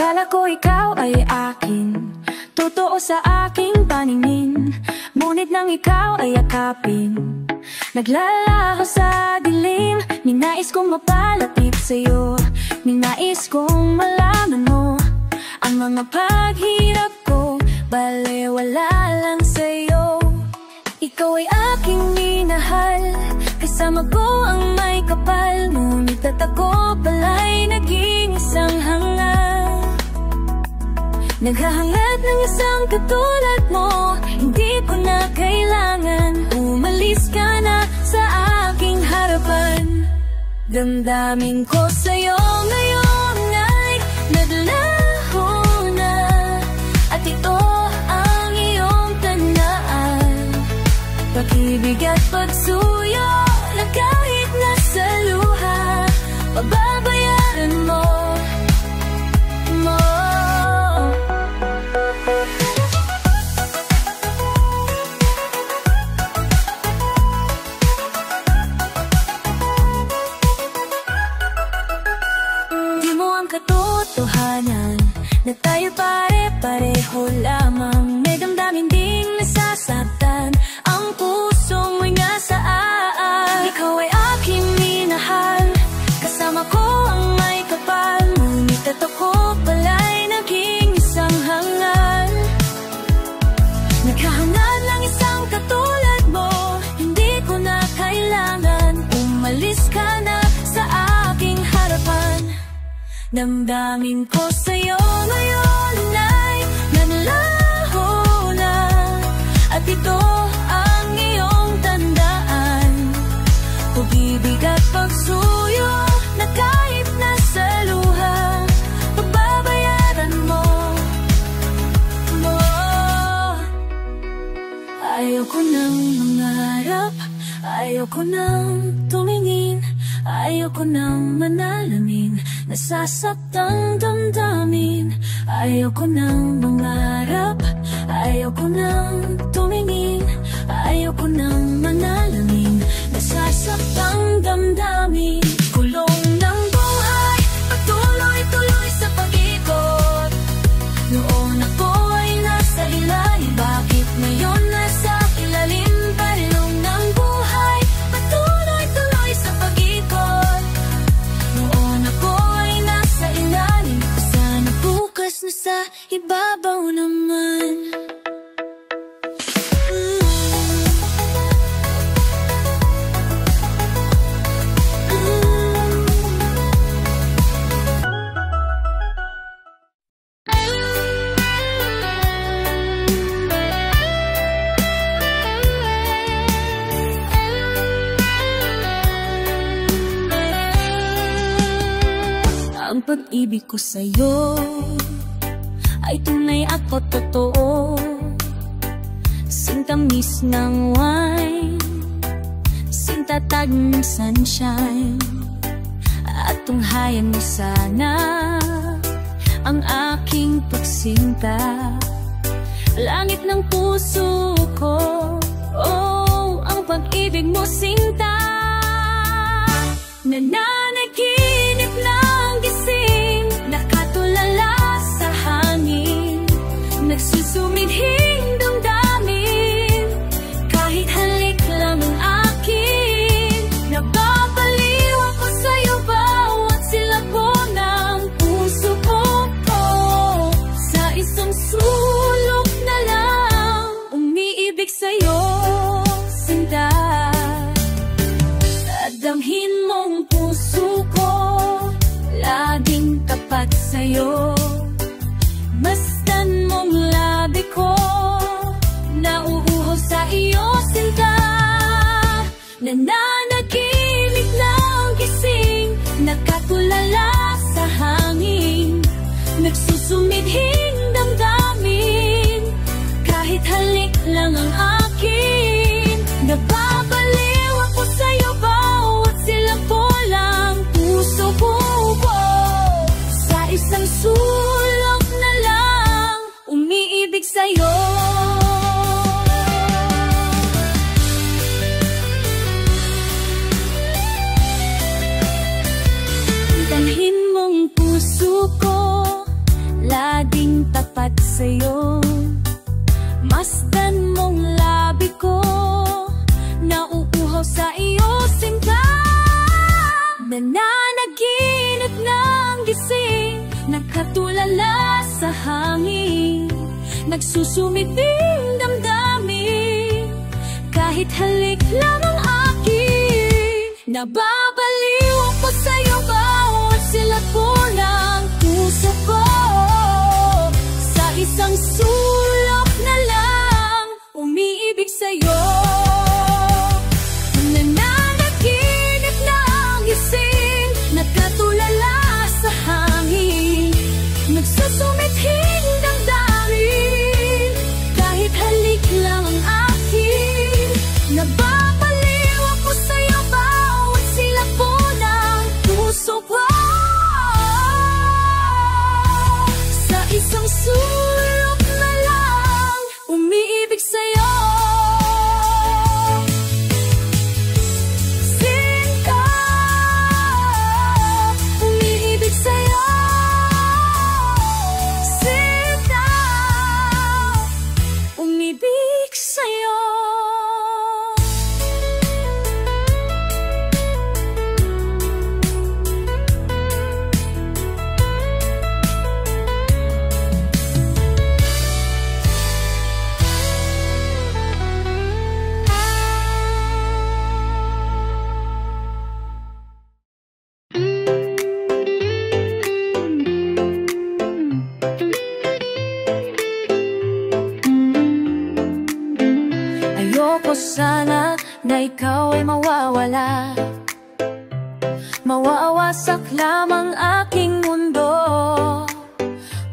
Akala ko ikaw ay akin, totoo sa aking paningin. Ngunit nang ikaw ay yakapin, naglalaho sa dilim. Ninais kong mapalapit sa'yo, ninais kong malaman mo ang mga paghirap ko, balewala lang sa'yo. Ikaw ay aking minahal, kasama ko ang may kapal. Ngunit at ako pala'y naging isang hangal. Naghahangad ng isang katulad mo, hindi ko na kailangan. Umalis ka na sa aking harapan. Damdamin ko sa'yo ngayon ay naglaho na, at ito ang iyong tandaan. Pag-ibig at pagsuyo na kahit nasa luha, pababayaran mo. Di mo ang katotohanan na tayo pare-pareho lamang. May damdamin ding nasasaktan, ang puso mo'y nasaan. Ikaw ay aking minahal, kasama ko ang may kapal. Ngunit at ako pala'y naging isang hangal. Naghahanap ng isang katulad mo, hindi ko na kailangan. Umalis ka na sa aking harapan. Damdamin ko sa'yo ngayon ay nanlaho na, at ito ang iyong tandaan. Pag-ibig at pagsuyo na kahit nasa luha, pagbabayaran mo. Ayoko nang mangarap, ayoko nang tumingin, ayoko nang manalamin, nasasaktan damdamin. Ayoko nang mangarap, ayoko nang tumingin, ayoko nang manalamin, nasasaktan damdamin. Kulong ng buhay, patuloy-tuloy sa pag-ikot. Noon ako ay nasa ilalim, bakit ngayon nasa ilalim? Palong ng buhay, patuloy-tuloy sa pag-ikot. Noon ako ay nasa ilalim, sana bukas na sa ibabaw naman. Ang pag-ibig ko sa'yo ay tunay at totoo, sintamis ng wine, sintatag ng sunshine, at tunghayan mo sana ang aking pagsinta. Langit ng puso ko, oh, ang pag-ibig mo sinta. Nananaginip ng gising, nakatulala sa hangin, nagsusumidhing damdamin, kahit halik lang ang akin. Nababaliw ako sa'yo, bawat silabo ng puso ko. Sa isang sulok na lang, umiibig sa'yo, sinta. Damhin mong puso ko, laging tapat sa'yo. Masdan mong labi ko, nauuhaw sa iyo, sinta. Nananaginip ng gising, nakatulala sa hangin, nagsusumidhing damdamin, kahit halik lang ang akin. Nababaliw ako sa'yo, bawat silabo lang puso ko. Sa isang sulok na lang, umiibig sa'yo. Dalhin mong puso ko, Masdan mong labi ko, nauuhaw sa iyo sinta. Nananaginip ng gising, nakatulala sa hangin, nagsusumiting damdamin, kahit halik lang ang akin. Nababaliw ako sa'yo, bawat sila po ng puso ko. Sa isang sulok na lang, umiibig sa'yo. Nananaginip ng gising, nakatulala sa hangin, nagsusumithing damdamin, kahit halik lang ang akin. Nababaliw ako sa'yo, bawat sila po ng puso ko. Sa isang sulok na lang, umiibig sa'yo. Sinta, umiibig sa'yo. Sinta, umibig sa'yo. Ayoko sana na ikaw ay mawawala, mawawasak lamang aking mundo.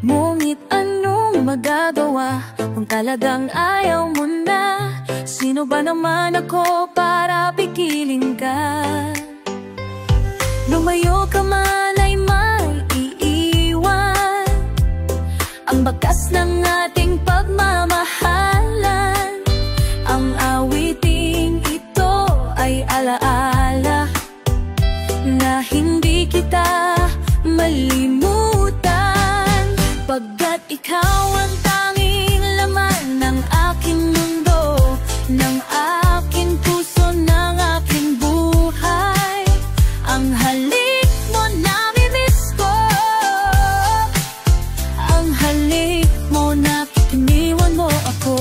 Ngunit anong magagawa kung talagang ayaw mo na? Sino ba naman ako para pigilin ka? Lumayo ka man ay may iiwan ang bakas ng ating pagmamahalan. Ang awiting ito ay alaala na hindi kita malimutan, pagkat ikaw ang tanging laman ng aking mundo, ng aking puso, ng aking buhay. Ang halik mo nami-miss ko, ang halik mo na iniwan mo ako.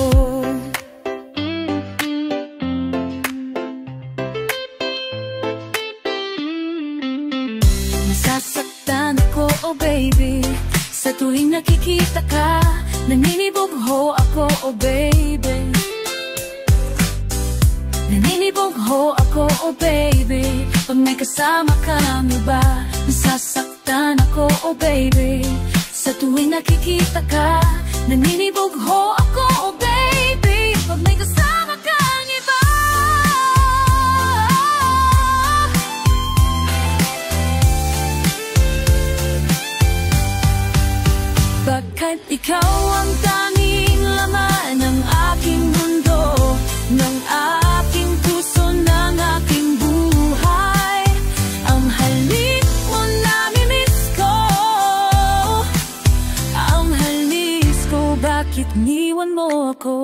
Nasasaktan ako, oh baby, sa tuwing nakikita ka. Naninibog ho ako, oh baby, naninibog ho ako, oh baby, pag may kasama kang iba. Nasasaktan ako, oh baby, sa tuwing nakikita ka. Naninibog ho ako, oh baby, pag may kasama kang iba. Bakit ikaw ang tanging laman ng aking mundo, ng aking puso, ng aking buhay. Ang halik mo nami-miss ko, ang halis ko, bakit niwan mo ako?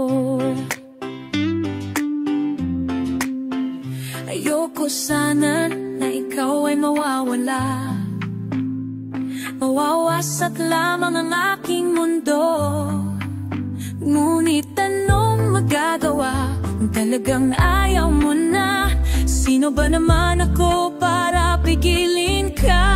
Ayoko sana na ikaw ay mawawala, mawawasak lamang ang aking mundo. Ngunit anong magagawa kung talagang ayaw mo na? Sino ba naman ako para pigilin ka?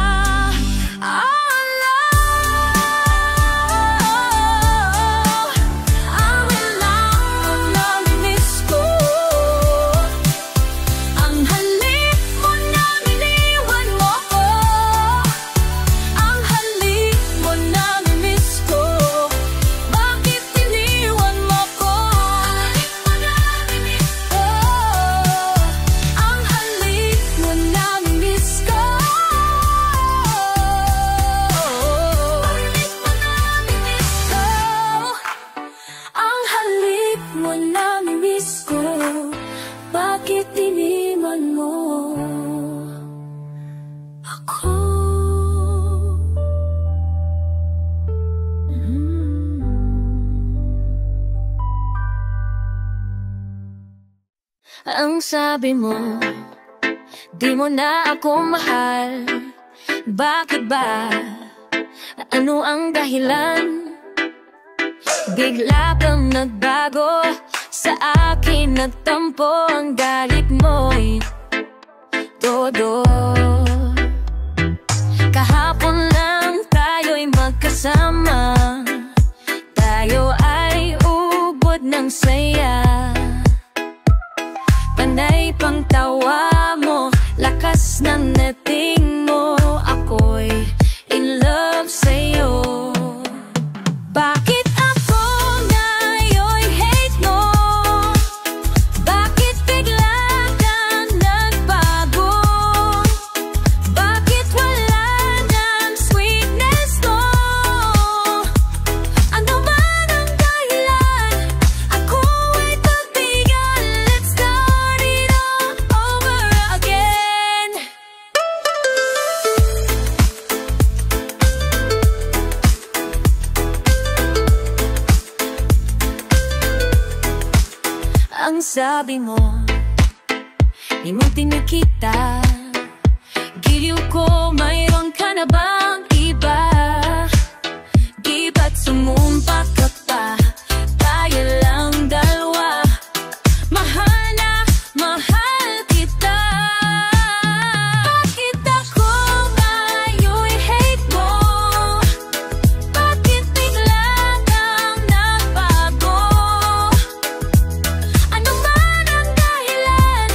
Ang sabi mo, di mo na ako mahal. Bakit ba? Ano ang dahilan? Bigla kang nagbago, sa akin nagtampo. Ang galit mo'y todo. Kahapon lang tayo'y magkasama, tayo ay ubod ng saya. Panay pang tawa mo, lakas ng dating mo, ako'y in love sa'yo. Bakit ako ngayon'y hate mo? Bakit bigla ka nagbago? Bakit wala ng sweetness mo? Ano man ang dahilan, ako ay pagbigyan. Let's start it all over again. Ang sabi mo, di mo tinikita. Giliw ko, mayroon ka na bang iba? Di ba't sumumpa ka pa? Tayo lang dalawa, mahal na mahal kita. Bakit ako ngayon'y hate mo? Bakit bigla kang nagbago? Ano man ang dahilan,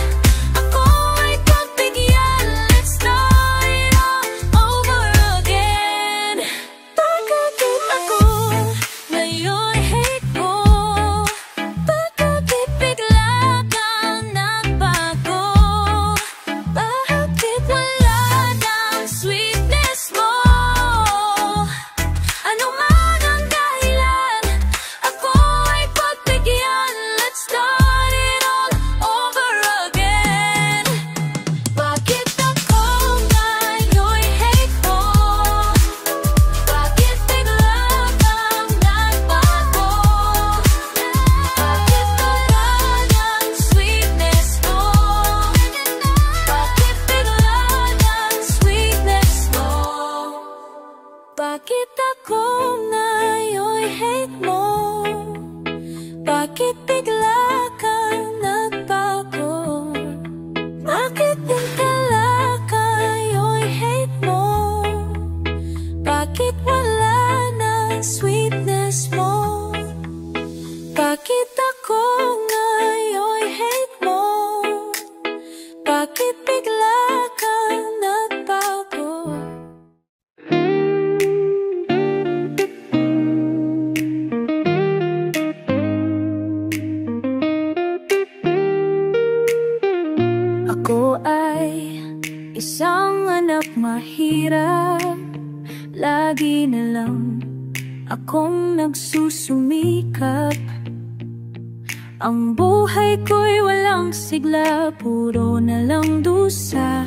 ako ay pagbigyan. Let's start it all over again. Bakit ako ngayon'y hate mo? Bakit bigla kang nagbago? Bakit wala ng sweetness mo? Ano man ang dahilan, ako ay pagbigyan. Let's start it all over again. Bakit ako ngayon'y hate mo? Bakit bigla kang nagbago? Bakit wala ng sweetness mo? Bakit bigla ng sweetness mo? Bakit ako ngayon'y hate mo? Bakit bigla kang nagbago? Bakit bigla ngayon'y hate mo? Bakit wala ng sweetness mo? Bakit ako ngayon'y hate mo? Bakit bigla kang nagbago? Ako ay isang anak mahirap, lagi na lang akong nagsusumikap. Ang buhay ko'y walang sigla, puro na lang dusa.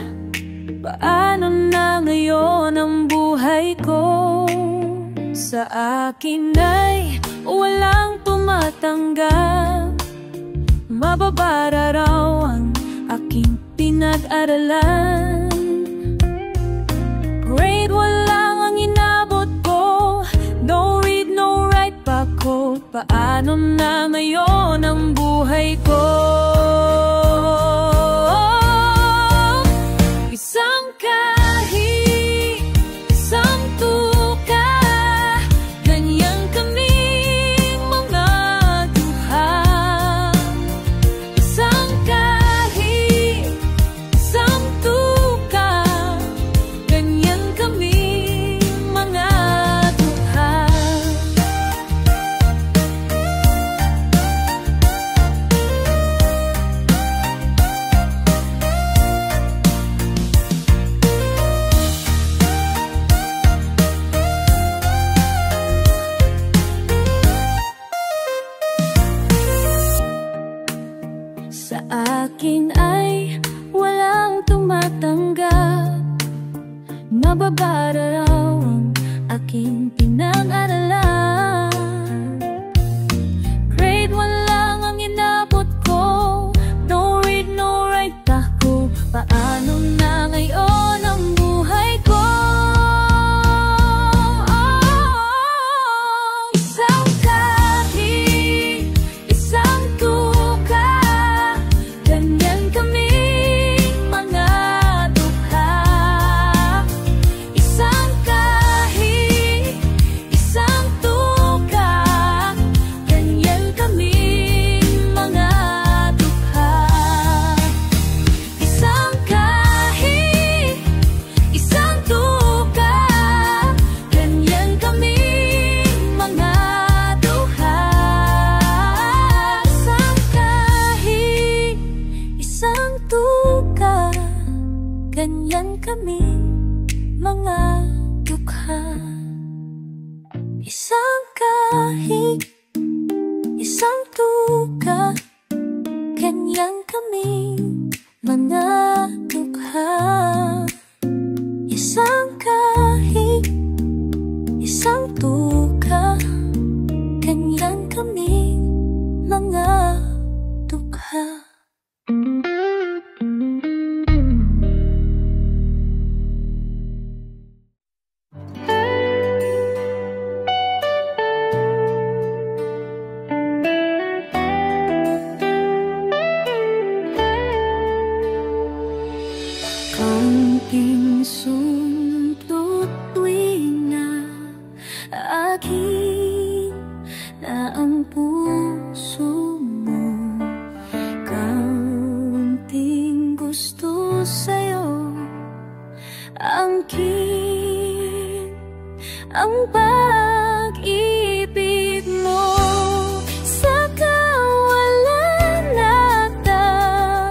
Paano na ngayon ang buhay ko? Sa akin ay walang tumatanggap, mababara raw ang aking pinag-aralan. Grade 1 lang ang inabot ko, no read, no write pa code. Paano na ngayon ang buhay ko? Isang kahit, isang tuka, ganyan kaming mga duha. Isang kahit, isang tuka, ganyan kaming mga duha. Sa akin ay walang tumatanggap, mababara raw ang aking pinag-aralan. Grade 1 lang ang inabot ko, no kaming mga dukha. Isang kahig, isang tuka, kanyang kaming mga dukha. Isang kahig, isang tuka, kanyang kaming mga dukha. Kaunting sundot tuwing na akin na ang puso mo. Kaunting gusto sa'yo, angkin ang pag-ibig mo. Sa kawalan natagpuan,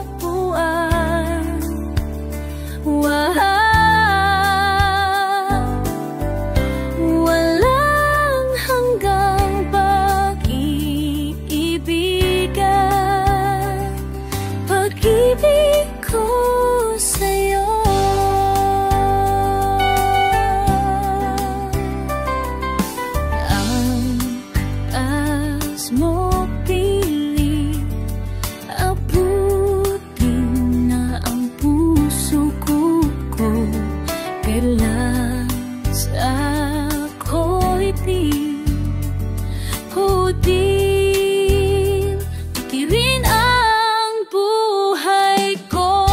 walang hanggang pag-iibigan, pag-ibig ko sa'yo. Ang taas mo piling, abutin na ang puso ko. Kailas ako'y pudin, tikirin ang buhay ko.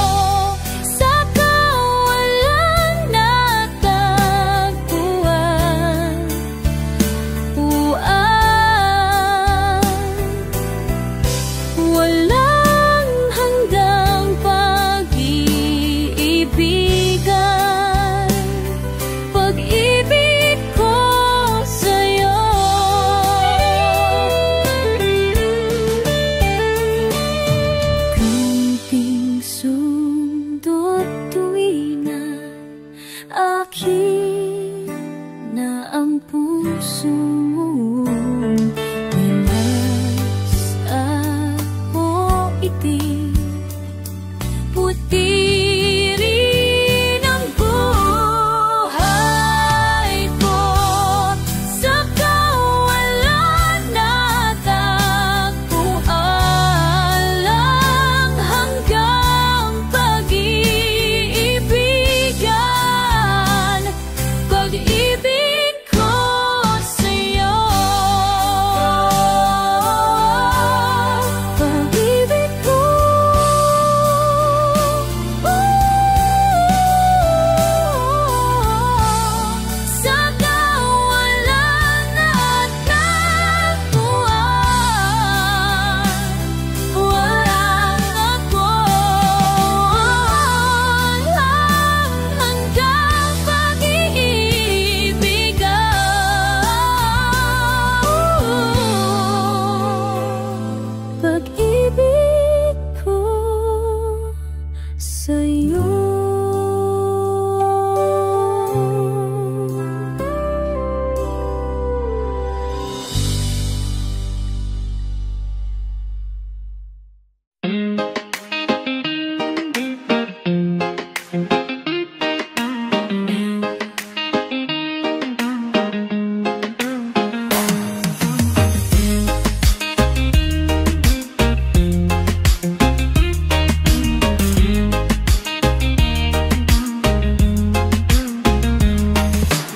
Sa kawalan natagpuan, walang hanggang pag-iibigan, pag-ibig ko sa'yo. Kaunting sundot tuwing na akin na ang puso mo. Minas ako itim, puti rin ang buhay ko. Sa kawalan natagpuan, lang hanggang pag-iibigan, pag-ibig ko sa'yo. Pag-ibig ko, sa kawalan natagpuan, walang ako hanggang pag-iibigan, pag-ibig ko sa'yo.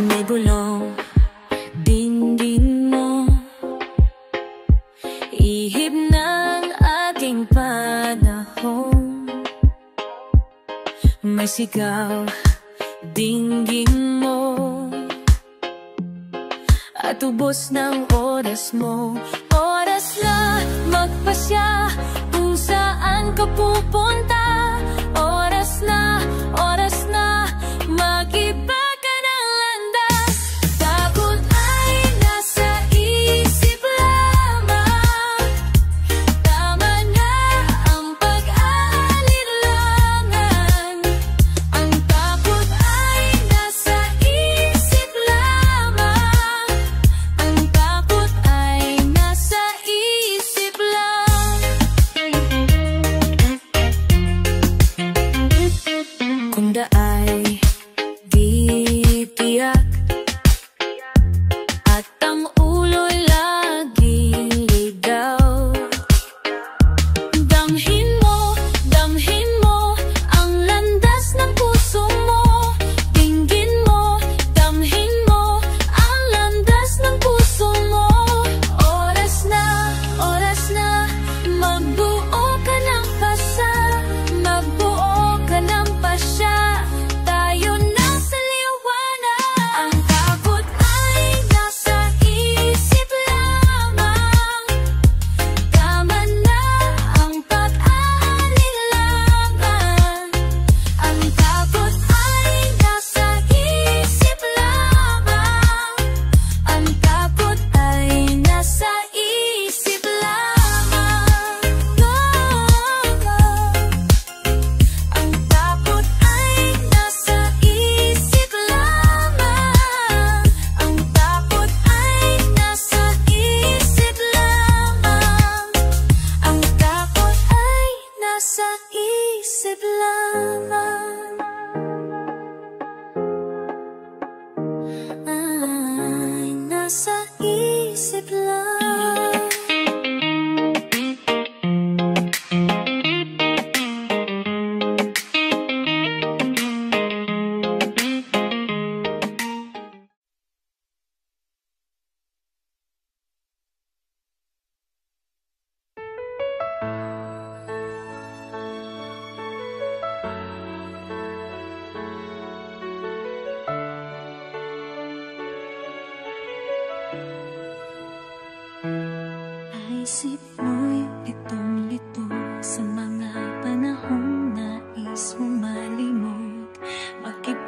May bulong dingding mo, ihip ng aking panahon. May sigaw dinggin mo, at ubos ng oras mo. Oras na magpasya kung saan ka pupunta. Oras na mag-iba ka ng landas. Takot ay nasa isip lamang, tama na ang pag-aalinlangan. Ang takot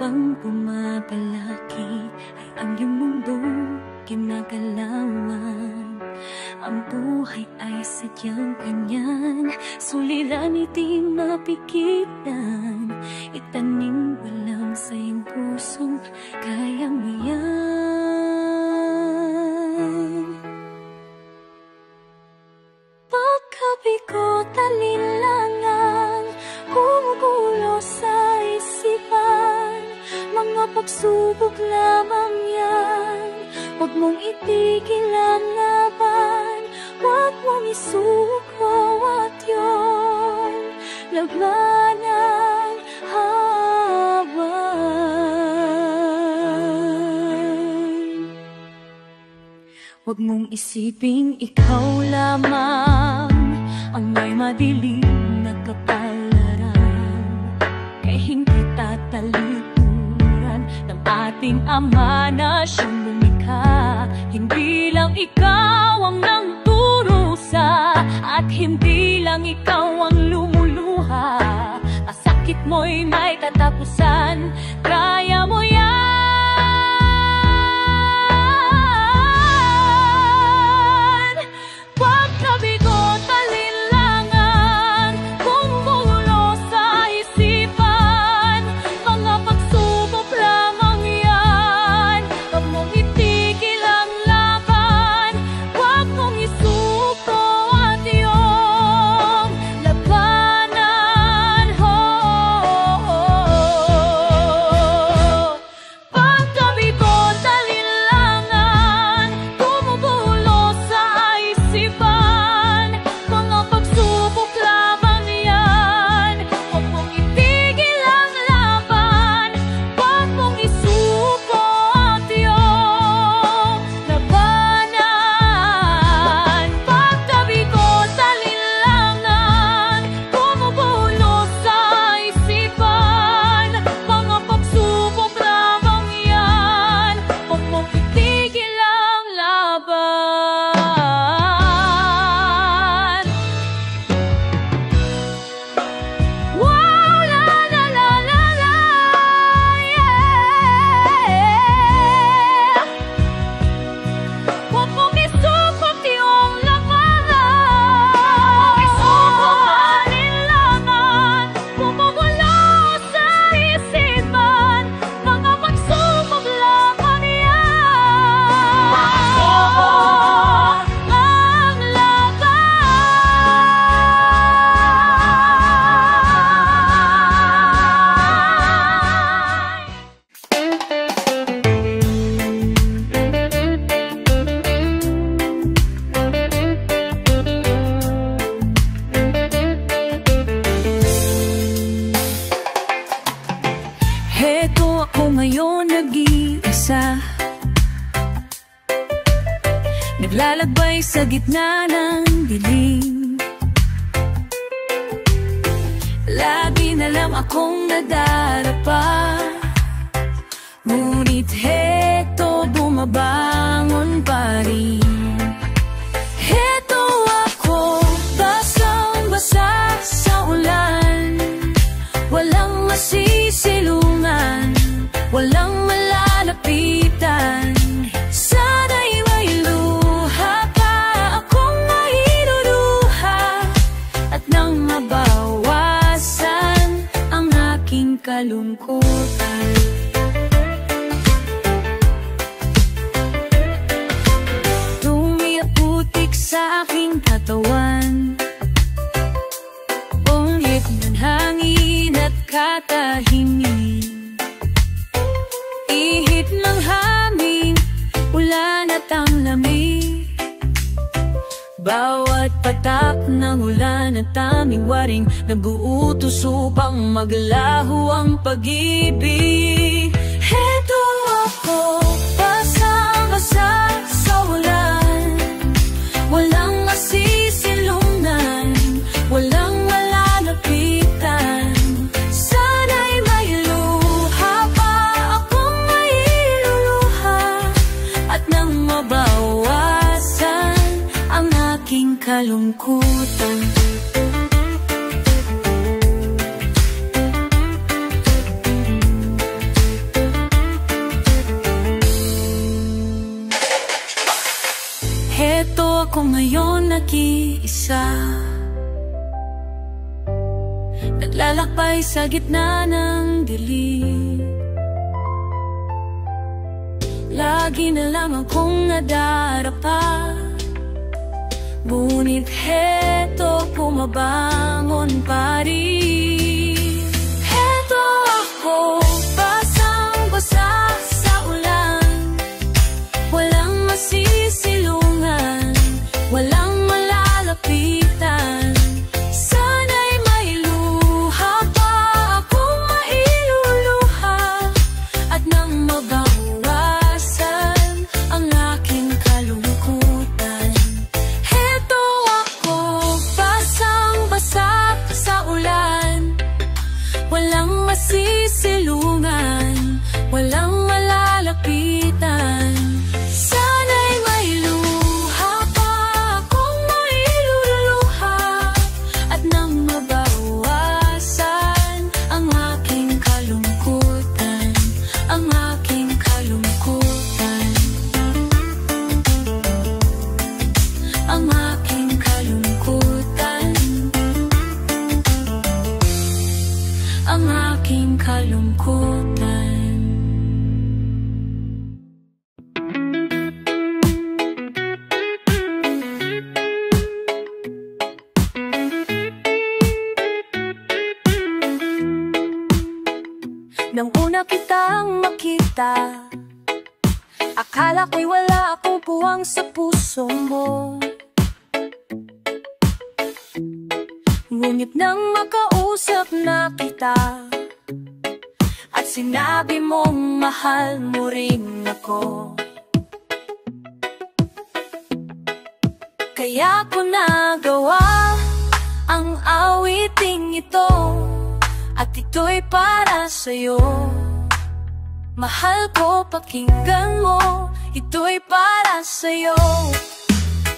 habang pumapalaki ay ang iyong mundong kinagalawan. Ang buhay ay sadyang ganyan, suliranin di mapigilan. Itanim walang sa iyong pusong kayang yan. Pagkabigot, alinlangan, kumukulo sa isipan. Mga pagsubok lamang yan, huwag mong itigil ang laban. Huwag mong isuko at yun labanan hawan. Huwag mong isiping ikaw lamang ang may madilim na kapalaran, kaya hindi tatalikuran ng ating Ama na siyang lumikha. Hindi lang ikaw ang nangturusa at hindi lang ikaw ang lumuluha. Ang sakit mo'y may katapusan, kaya mo yan. Pagkabigot, alinlangan, kumukulo sa isipan. Mga pagsubok lamang yan, huwag mong itigil ang laban. Huwag mong isuko at iyong labanan. Pagkabigot, alinlangan, kumukulo sa isipan. Mga pagsubok lamang yan, huwag mong itigil ang laban. Huwag mong isuko at iyong labanan. Pagkabigot, alinlangan, kumukulo sa isipan. Mga pagsubok lamang yan, huwag mong itigil ang laban. Wow, la la la la la, yeah. Huwag mong isuko at iyong labanan. Isuko, alinlangan, kumukulo sa isipan. Mga pagsubok lamang yan, pagsubok ang laban. Heto ako ngayon nag-iisa, naglalakbay sa gitna ng dilim. Lagi na lang akong nadarapa, ngunit heto bumabangon pa rin. Heto ako, basang-basa sa ulan, walang masisilungan, walang malalapitan. Sana'y may luha pa akong mailuluha, at nang mabawasan ang aking kalungkutan. Tumiaputik sa aking katawan, ungit ng hangin at katahimik. Ihip ng hangin, ulan at ang lamig. Bawat patak ng ulan at aming waring nag-uutos upang maglaho ang pag-ibig. Heto ako, basang-basa sa ulan, walang masisilungan, walang malalapitan. Sana'y may luha pa akong mailuluha, at nang mabawasan ang aking kalungkutan. naglalakbay sa gitna ng dilim. Lagi na lang akong nadarapa, ngunit heto pumabangon pa rin. Heto ako, basang-basa sa ulan, walang masisilungan, walang malalapitan. Sana'y may luha pa akong mailuluha, at nang mabawasan ang aking kalungkutan. Heto ako, basang-basa sa ulan, walang masisilungan, walang malalapitan. Sana'y may luha pa akong mailuluha, at nang mabawasan ang aking kalungkutan, ang aking kalungkutan, ang aking kalungkutan, ang aking kalungkutan. Nang una kitang makita, akala ko'y wala akong puwang sa puso mo. Ngunit nang makausap na kita, at sinabi mong mahal mo rin ako, kaya ko nagawa ang awiting ito, at ito'y para sa'yo. Mahal ko, pakinggan mo, ito'y para sa'yo.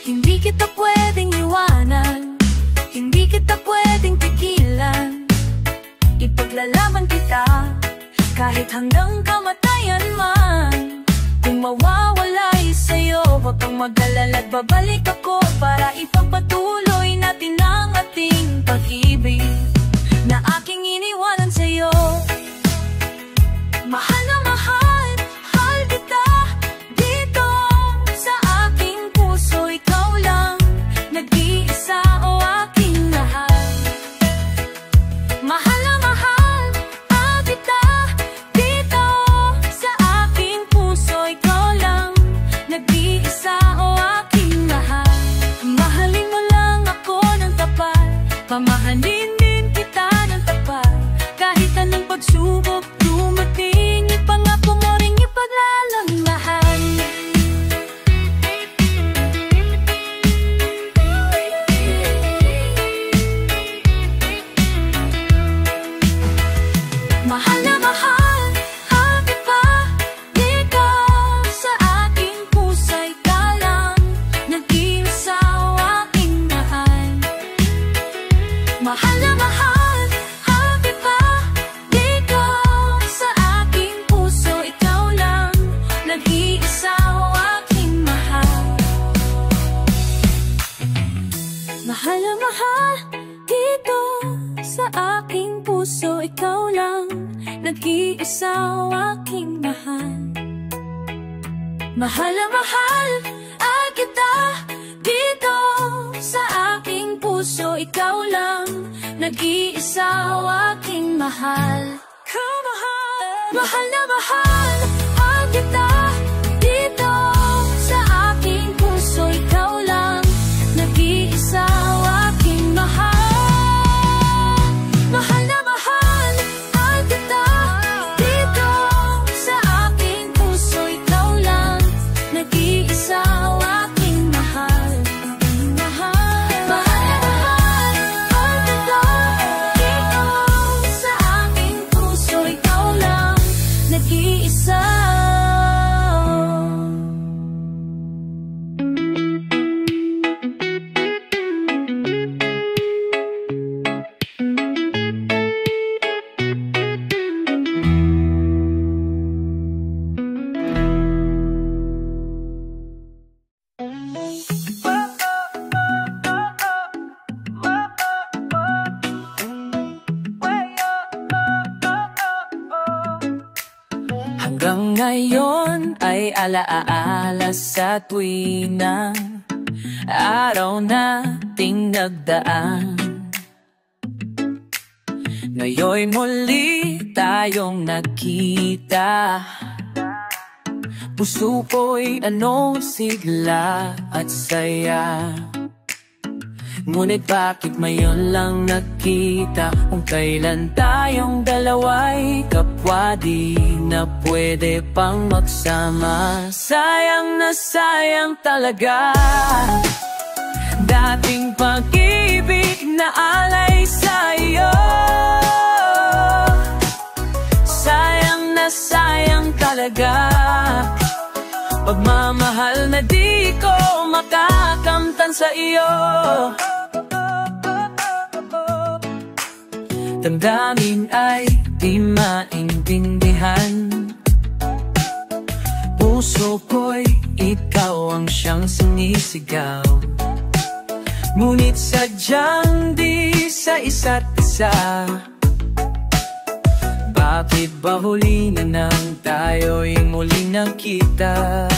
Hindi kita pwedeng iwanan, hindi kita pwedeng pigilan. Ipaglalaban kita, kahit hanggang kamatayan man. Kung mawawala'y sa'yo, huwag kang mag-alala't babalik ako, para ipagpatuloy natin ang ating pag-ibig na aking iniwanan sa'yo. Mahal na mahal, mahal kita. Dito sa aking puso, ikaw lang nag-iisa, o aking mahal. Mahal na mahal, kita. Dito sa aking puso, ikaw lang nag-iisa, o aking mahal. Mahalin mo lang ako ng tapat, pamahalin din kita ng tapat. Kahit anong pagsubok dumating, ipangako mo ring ipaglalangahan. Mahal na mahal, kita. Dito sa aking puso, ikaw lang nag-iisa, o aking mahal. Mahal na mahal, kita. Dito sa aking puso, ikaw lang nag-iisa, o aking mahal. Mahal na mahal, dito sa aking puso, ikaw lang nag-iisa, o aking mahal. Mahal na mahal, kita. Dito sa aking puso, ikaw lang nag-iisa, o aking mahal. Mahal na mahal, kita. Dito sa aking puso, ikaw lang nag-iisa, o aking mahal. Mahal na mahal, kita. Dito sa aking puso, ikaw lang nag-iisa, o aking mahal. Mahal na mahal, kita. Dito sa aking puso, ikaw lang nag-iisa. ngayon ay alaala sa tuwina araw nating nagdaan. Ngayon'y muli tayong nakita, puso ko'y anong sigla at saya. Ngunit bakit ngayon lang nakita, kung kailan tayong dalawa'y kapwa, di na pwede pang magsama. Sayang na sayang talaga, dating pag-ibig na alay sa'yo. Sayang na sayang talaga, pagmamahal na di ko makakamtan sa iyo. Damdamin ay di maintindihan, puso ko'y ikaw ang siyang sinisigaw. Ngunit sadyang di sa isa't isa, bakit ba huli na nang tayo'y muling nakita?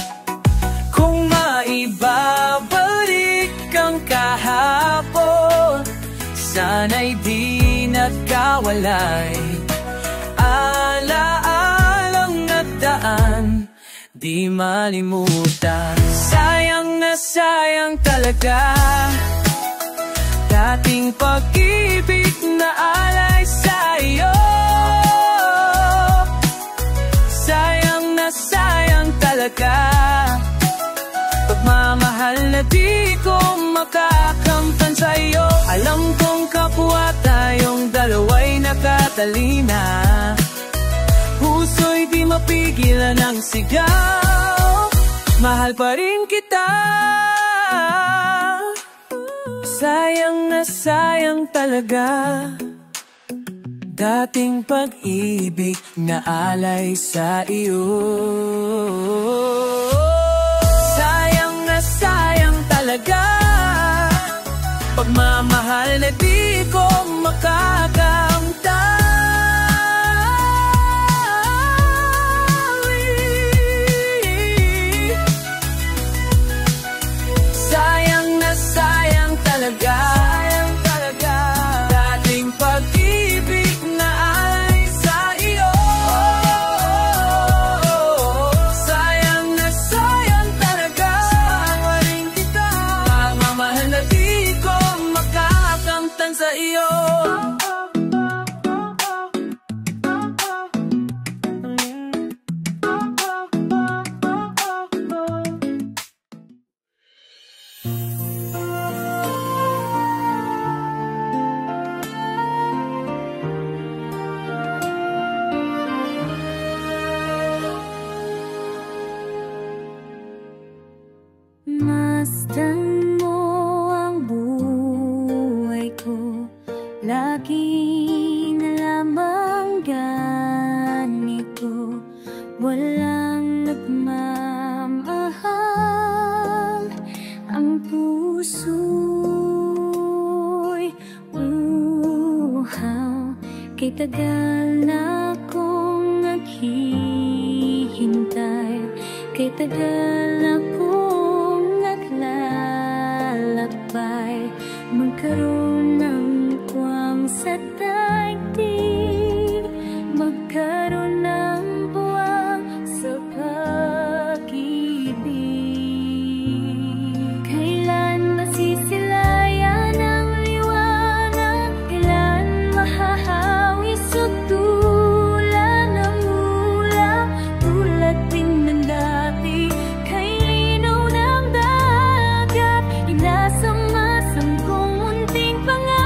Kung maibabalik ang kahapon, sana'y di nagkawalay. Alaalang nagdaan, di malimutan. Sayang na sayang talaga, dating pag-ibig na alay sa'yo. Sayang na sayang talaga, pagmamahal na di ko makakamtan sa'yo. Alam kong kapwa tayong dalawa'y nakatalina, puso'y di mapigilan ang sigaw. Mahal pa rin kita. Sayang na sayang talaga, dating pag-ibig na alay sa iyo. Sayang na sayang talaga, pagmamahal na di ko makakamtan. Sayang na sayang talaga, dating pag-ibig na alay sa iyo. Sayang na sayang talaga, sama rin kita, pagmamahal na di ko makakamtan sa iyo. Masdan mo ang buhay ko, lagi na lamang ganito. Walang nagmamahal, ang puso'y uhaw. Kay tagal na akong naghihintay, kay tagal akong naglalakbay, magkaroon ng puwang sa daigdig, magkaroon ng puwang sa pag-ibig. Kailan masisilayan ang liwanag, kailan mahahawi sa tula ng mula, tulad din ng dati, kay linaw ng dagat, inasam-asam kong munting pangarap.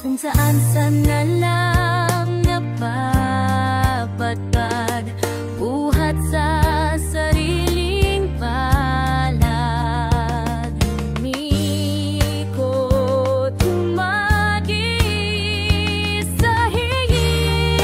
Kung saan na lang napapadpad, buhat sa sariling palad. Umikot, tumagi sa higit.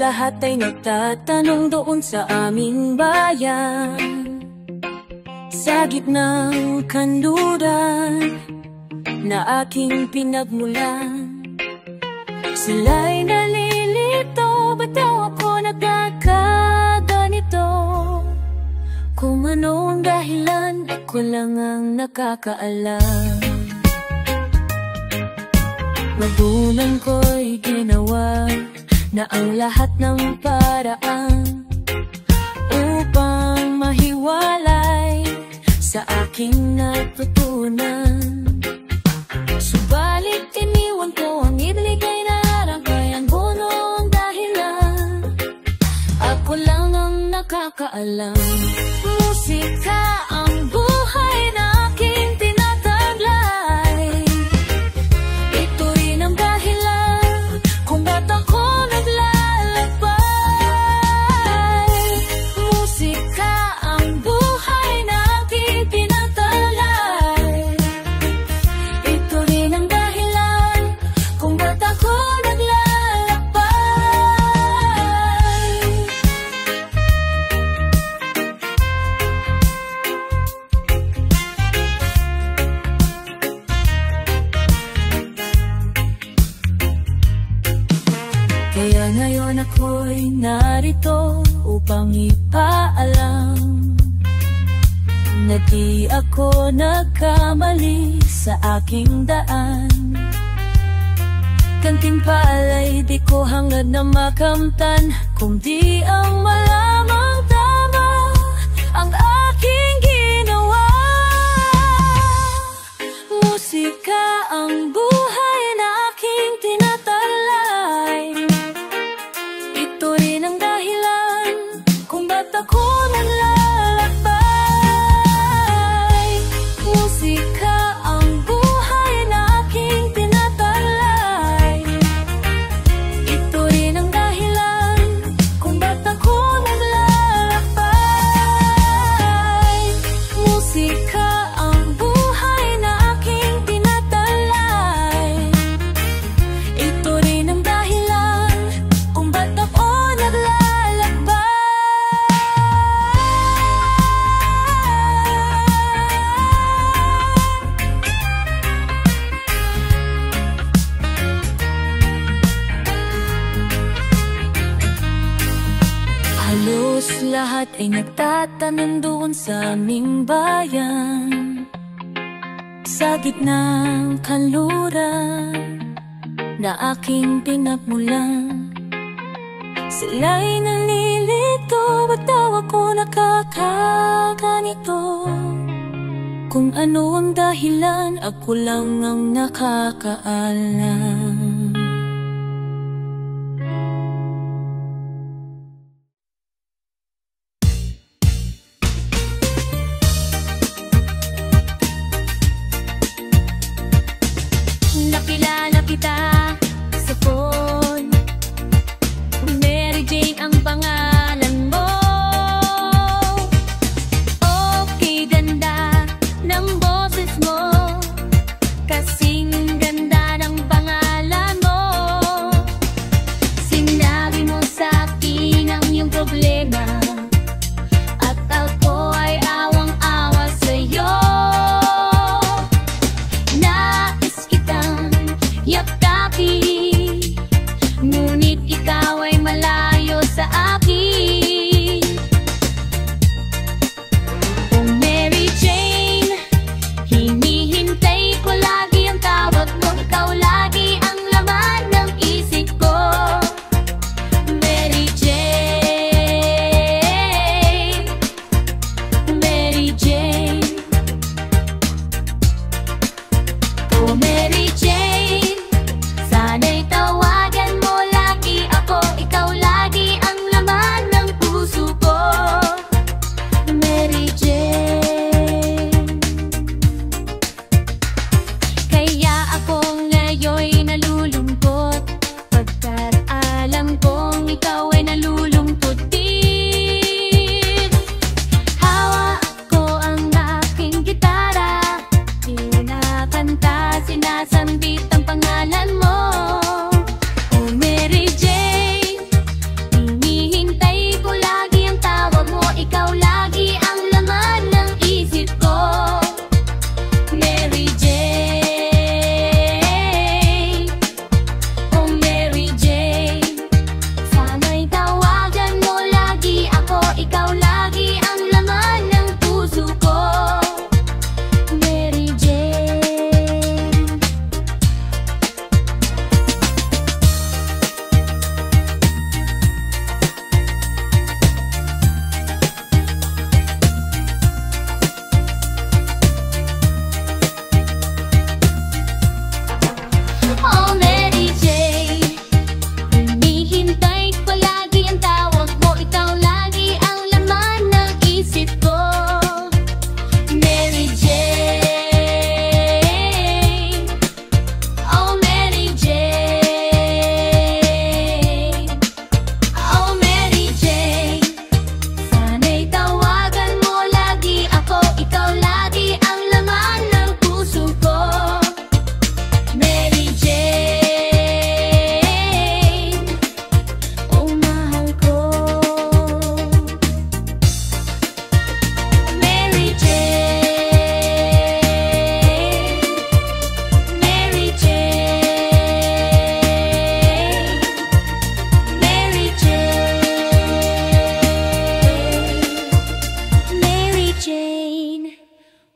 lahat ay nagtatanong doon sa aming bayan. Sa gitnang kanluran na aking pinagmulan. Sila'y nalilito, ba't daw ako nagkakaganito? Kung ano ang dahilan, ako lang ang nakakaalam. Magulang ko'y ginawa na ang lahat ng paraan upang mahiwalay sa aking natutunan. Subalit iniwan ko ang ibigay na harang, kaya ang buno ang dahilan. Ako lang ang nakakaalam. Musika ang buhay na aking tinataglay. Ito rin ang dahilan kung ba't ako naglalakbay. Musika ang buhay na aking tinataglay. Ito rin ang dahilan kung ba't ako naglalakbay. Kaya ngayon ako'y narito upang ipaalam na di ako nagkamali sa aking daan. Gantimpala'y di ko hangad na makamtan, kung di ang malamang tama ang aking ginawa. Musika ang buhay na aking tinatalay. Ito rin ang dahilan kung ba't ako naglalakbay. Musika ang buhay na aking tinatalay. Ito rin ang dahilan kung ba't ako naglalakbay. Musika ang buhay na aking tinatalay. Ito rin ang dahilan kung ba't ako naglalakbay. Halos lahat ay nagtatanong doon sa aming bayan, sa gitnang kanluran na aking pinagmulan. Sila'y nalilito, ba't daw ako nakakaganito? Kung ano ang dahilan, ako lang ang nakakaalam. Nakilala kita sa phone, Mary Jane ang pangalan mo. Okay, ganda ng boses mo, kasing ganda ng pangalan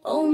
Oh